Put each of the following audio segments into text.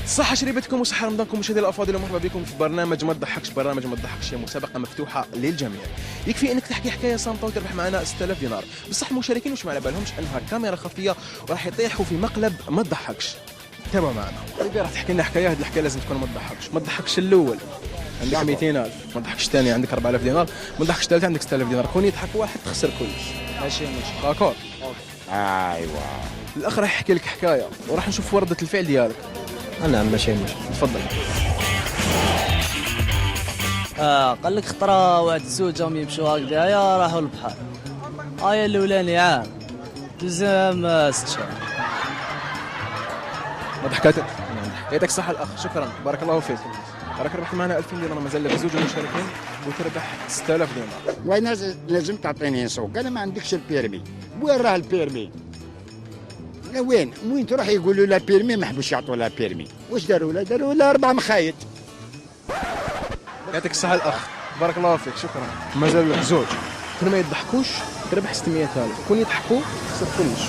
صحة شريبتكم وصحة رمضانكم مشاهدينا الافاضل، ومرحبا بكم في برنامج ما تضحكش. برنامج ما تضحكش هي مسابقة مفتوحة للجميع. يكفي انك تحكي حكاية صامتة وتربح معنا 6000 دينار. بصح المشاركين واش ما على بالهمش انها كاميرا خفية وراح يطيحوا في مقلب ما تضحكش. تابعوا معنا. طيب راح تحكي لنا حكاية، هذه الحكاية لازم تكون ما تضحكش. ما تضحكش الاول عندك 200,000، ما تضحكش الثاني عندك 4000 دينار، ما تضحكش الثالث عندك 6000 دينار. كون يضحك واحد تخسر كلش. ماشي ماشي. داكور. ايوا الاخ راح يحكي لك حكاية وراح نشوف وردة الفعل ديالك. نعم ماشي ماشي. تفضل. قال لك خطره واحد الزوجه يمشوا هكذايا راحوا للبحر. الاولاني عام دوزيام 6 شهور. ما ضحكاتك؟ يعطيك الصحة الأخ، شكرا بارك الله فيك. راك ربحت معنا 2000 دينار، مازال لك زوج مشاركين وتربح 6000 دينار. وين لازم تعطيني سوق، انا ما عندكش البيرمي. وين راه البيرمي؟ وين تروح يقولوا لا بيرمي، ما حبوش يعطوا لا بيرمي. واش داروا لا 4 مخايط. يعطيك الصحة الأخ بارك الله فيك، شكرا. مازال لك زوج. كل ما يضحكوش تربح 600,000، كون يضحكوا تخسر كلش.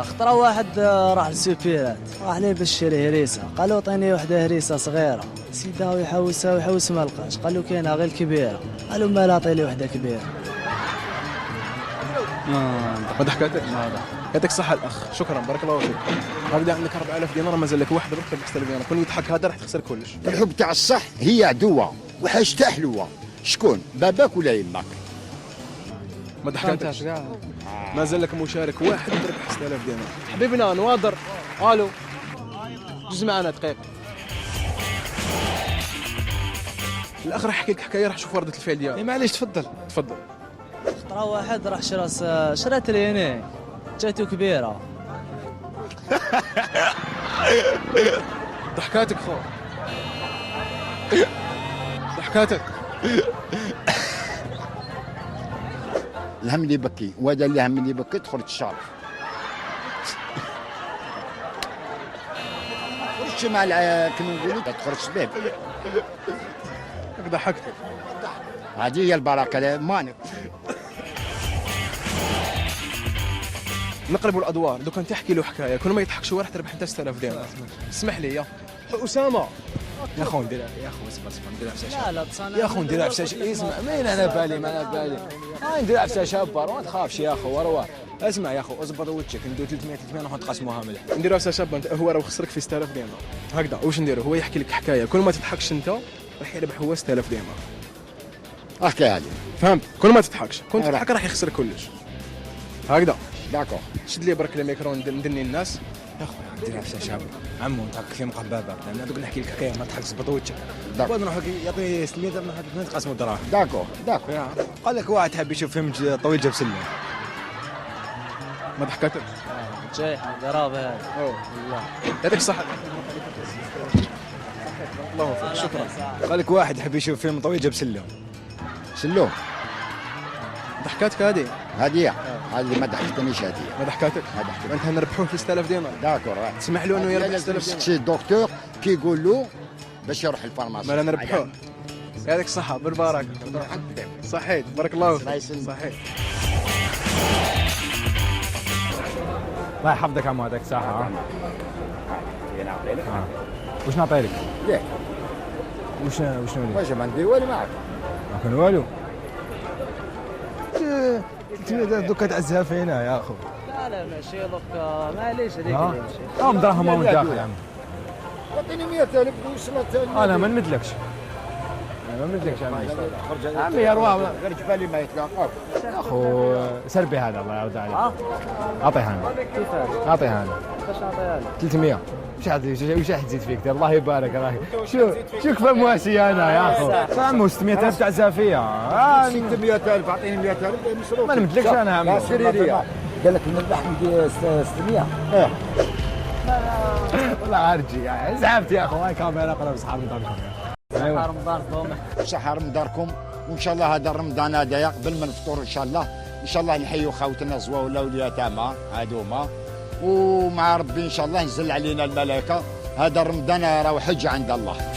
خطره واحد راح للسوبيرات، راح ليه باش يشري هريسه. قالوا عطيني وحده هريسه صغيره، سيدها ويحوس ما لقاش. قالوا كاينه غير كبيره. قالوا ما لا عطي لي وحده كبيره. ما ضحكاتك؟ يعطيك الصحة الأخ، شكرا بارك الله فيك. هكذا عندك 4000 دينار، مازال لك واحد برك تربح 6000 دينار. كون يضحك هذا راح تخسر كلش. الحب تاع الصح هي عدوة وحاجتها حلوة. شكون باباك ولا يماك؟ ما ضحكاتكش؟ مازال لك مشارك واحد تربح 6000 دينار. حبيبنا نواظر. الو جز معنا دقيقة. الأخ راح يحكي لك حكاية، راح نشوف وردة الفعل ديالك. معليش تفضل. تفضل. خطره واحد راح شرا تريني جاتو كبيره. ضحكاتك خو، ضحكاتك. الهم اللي يبكي، وهذا اللي هم اللي يبكي تخرج الشارع. خرجت مع كما نقولوا تخرج شباب. ضحكتك. هذه هي البركه مانك. نقلبوا الادوار. دوك انت تحكي له حكايه، كل ما يضحك شويه راح تربح انت 6000 دينار. اسمح لي يا اسامه. يا اخو ندير يا اخو ندير عفسه لا تصنع يا اخو ندير عفسه. اسمع مين انا بالي ما انا بالي. ندير عفسه شابه ما تخافش يا اخو. روح اسمع يا اخو، اصبر وجهك. ندير 300 نروح نتقاسموها مليح. نديروا عفسه شابه. انت هو راه خسرك في 6000 دينار. هكذا واش نديروا؟ هو يحكي لك حكايه، كل ما تضحكش انت راح يربح هو 6000 دينار. احكي هذه. فهمت؟ كل ما تضحكش، كون تضحك راح يخسر كلش. هكذا داكور. شد لي برك الميكرو ندني الناس. يا اخو ندير عفسه شابه عمو نضحك في مقبابه، لان دوك نحكي لك حكايه ما تضحك زبط وجهك. داكور. نروح يعطيني 600 نروح نتقاسموا الدراهم. داكور. قال لك واحد حاب يشوف فيلم طويل جاب سلم. ما ضحكاتك؟ جاي قرابه هذا. والله يعطيك الصحه. الله يوفقك، شكرا. قال لك واحد يحب يشوف فيلم طويل جاب سلم. سلوم. ضحكاتك هذه؟ هذه اللي ما ضحكتنيش هذه. ما ضحكاتك؟ ما ضحكتني. انت نربحوه في 6000 دينار. داكور. تسمح له انه يربح 6000 دينار. شي الدكتور كي يقول له باش يروح الفارماسي. ما لا نربحوه. يعطيك الصحة بالبركة. صحيت بارك الله فيك. صحيت. الله يحفظك عمو، هذاك صحة. وش نعطي لك؟ ياك وش نولي؟ واش ما ندير والو معك. ما كان والو. دوكا تعزها فينا يا اخو. لا ماشي دوك معليش هذيك ها؟ اللي ماشي. دراهم من داخل يا عمي. اعطيني 100,000 وصلت. انا ما نمدلكش. انا ما نمدلكش عمي. عمي يا رواه غير جبالي ما يتلاقاك. يا اخو سربي هذا الله يرضى عليك. اعطيها انا. كيفاش؟ اعطيها انا. باش نعطيها لك؟ 300. وش راح تزيد فيك؟ الله يبارك راهي. شو كيف مواسي انا يا اخو. عمو 600,000 تعزها فيا. 600,000 اعطيني 100,000 مصروف. ما نمدلكش انا يا عمي. سيريريا قال لك نربح 600. والله ارجي زعفت يا اخو. هاي كاميرا قرب اصحابي طبعا. صحة رمضانكم. صحة رمضانكم، وان شاء الله هذا رمضان هذايا قبل ما نفطر ان شاء الله نحيوا خوتنا الزواوله واليتامى هذوما، ومع ربي ان شاء الله ينزل علينا الملائكه. هذا رمضان راه حجه عند الله.